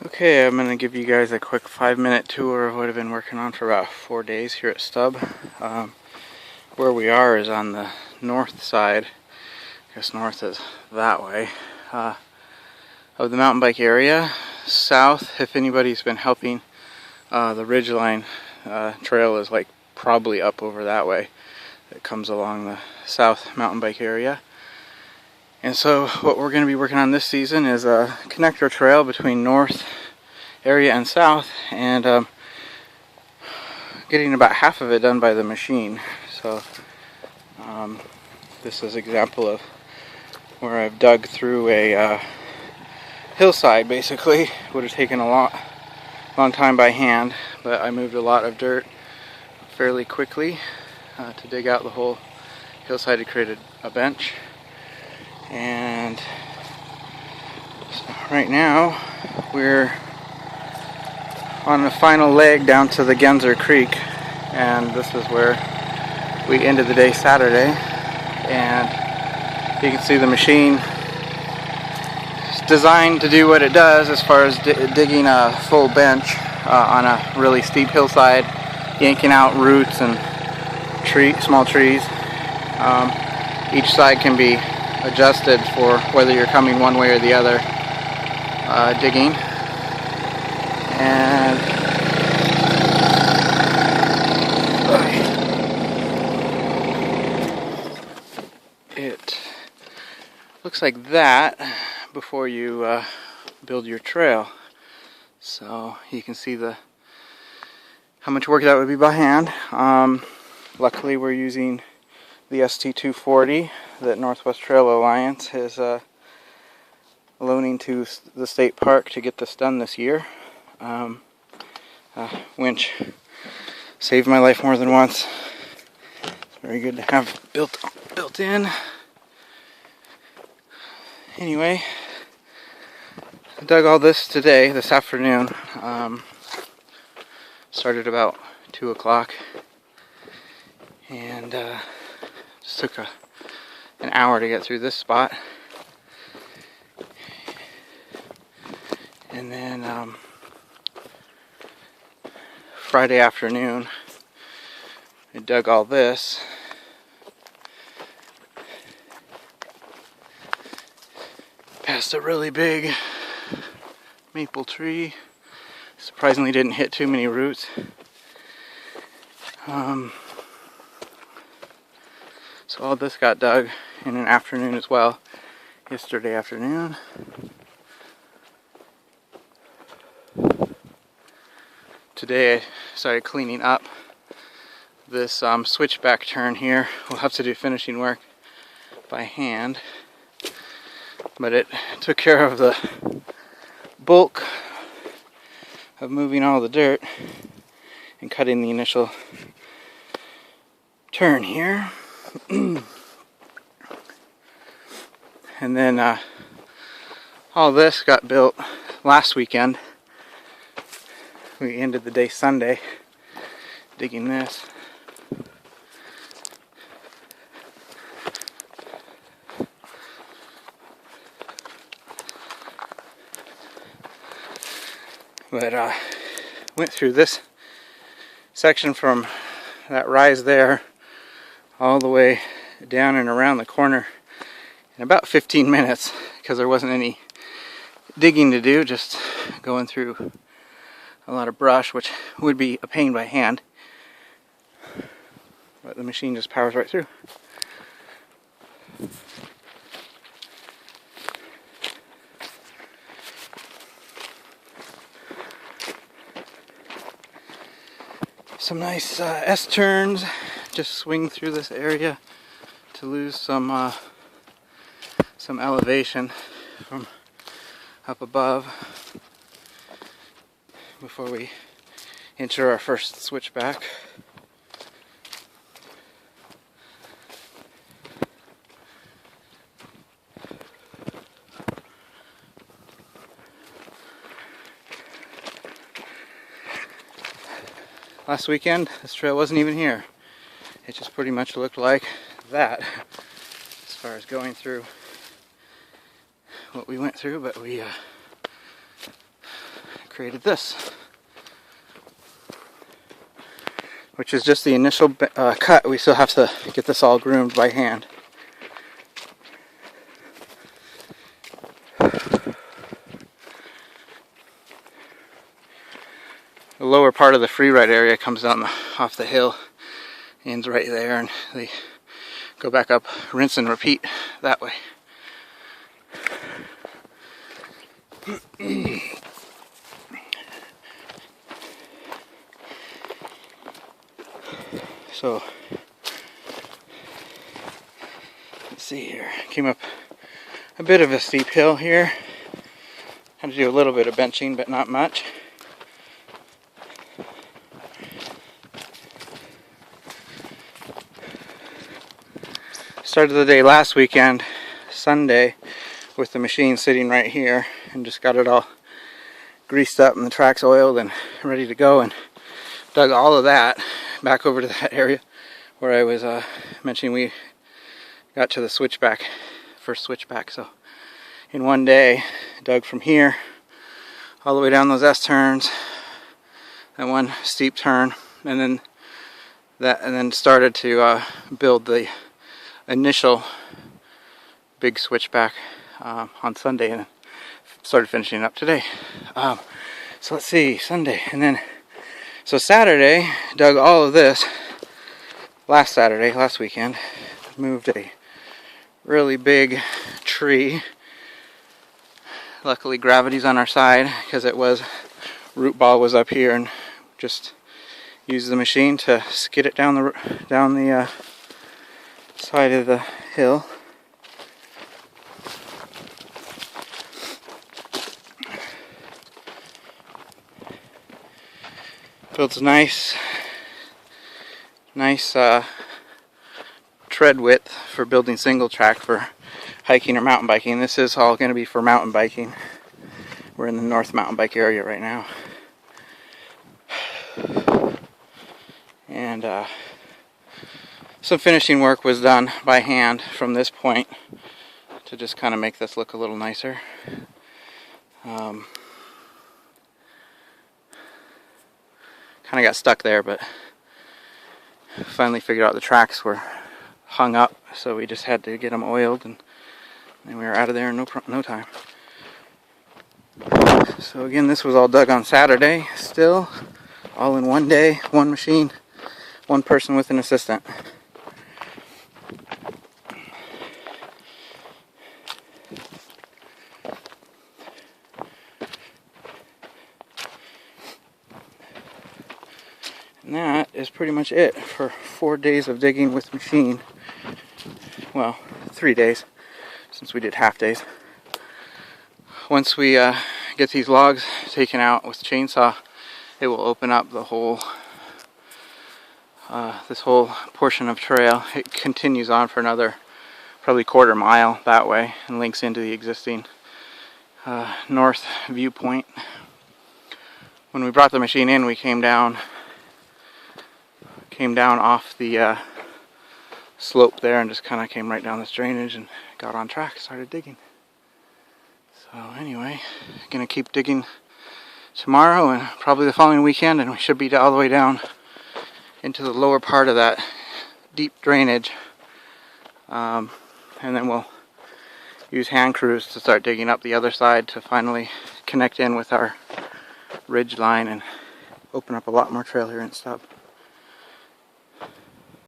Okay, I'm going to give you guys a quick 5-minute tour of what I've been working on for about 4 days here at Stub. Where we are is on the north side, I guess north is that way, of the mountain bike area. South, if anybody's been helping, the Ridgeline trail is like probably up over that way. It comes along the south mountain bike area. And so what we're going to be working on this season is a connector trail between north area and south, and getting about half of it done by the machine. So this is an example of where I've dug through a hillside. Basically, would have taken a long time by hand, but I moved a lot of dirt fairly quickly to dig out the whole hillside to create a bench. And so right now we're on the final leg down to the Genzer Creek, and this is where we ended the day Saturday. And you can see the machine is designed to do what it does as far as digging a full bench on a really steep hillside, yanking out roots and small trees. Each side can be adjusted for whether you're coming one way or the other digging. And it looks like that before you build your trail. So you can see how much work that would be by hand. Luckily we're using the ST240 that Northwest Trail Alliance is loaning to the state park to get this done this year. Winch saved my life more than once. It's very good to have built in. Anyway, I dug all this this afternoon. Started about 2 o'clock, and just took an hour to get through this spot. And then Friday afternoon I dug all this. Past a really big maple tree. Surprisingly didn't hit too many roots. So all this got dug in an afternoon as well, yesterday afternoon. Today I started cleaning up this switchback turn here. We'll have to do finishing work by hand, but it took care of the bulk of moving all the dirt and cutting the initial turn here. And then all this got built last weekend. We ended the day Sunday digging this. But went through this section from that rise there all the way down and around the corner in about 15 minutes, because there wasn't any digging to do, just going through a lot of brush, which would be a pain by hand, but the machine just powers right through. Some nice S-turns, just swing through this area to lose some elevation from up above before we enter our first switchback. Last weekend, this trail wasn't even here. It just pretty much looked like that as far as going through what we went through, but we created this, which is just the initial cut. We still have to get this all groomed by hand. The lower part of the free ride area comes down off the hill, ends right there, and they go back up, rinse and repeat that way. So let's see here. Came up a bit of a steep hill here. Had to do a little bit of benching, but not much. Started the day last weekend, Sunday, with the machine sitting right here, and just got it all greased up and the tracks oiled and ready to go, and dug all of that back over to that area where I was mentioning we got to the switchback, first switchback. So in one day, dug from here all the way down those S turns, and one steep turn, and then started to build the initial big switchback on Sunday, and started finishing it up today. So let's see, Sunday, and then so Saturday dug all of this. Last weekend, moved a really big tree. Luckily gravity's on our side, because it was, root ball was up here, and just used the machine to skid it down the side of the hill. Builds nice tread width for building single track for hiking or mountain biking. This is all going to be for mountain biking. We're in the North Mountain Bike area right now. And some finishing work was done by hand from this point to just kind of make this look a little nicer. Kind of got stuck there, but finally figured out the tracks were hung up, so we just had to get them oiled, and we were out of there in no time. So again, this was all dug on Saturday, still, all in one day, one machine, one person with an assistant. And that is pretty much it for 4 days of digging with machine. Well, 3 days, since we did half days. Once we get these logs taken out with the chainsaw, it will open up the whole, this whole portion of trail. It continues on for another probably quarter mile that way, and links into the existing north viewpoint. When we brought the machine in, we came down off the slope there, and just kind of came right down this drainage and got on track, started digging. So anyway, gonna keep digging tomorrow and probably the following weekend, and we should be all the way down into the lower part of that deep drainage, and then we'll use hand crews to start digging up the other side to finally connect in with our ridge line and open up a lot more trail here in Stub.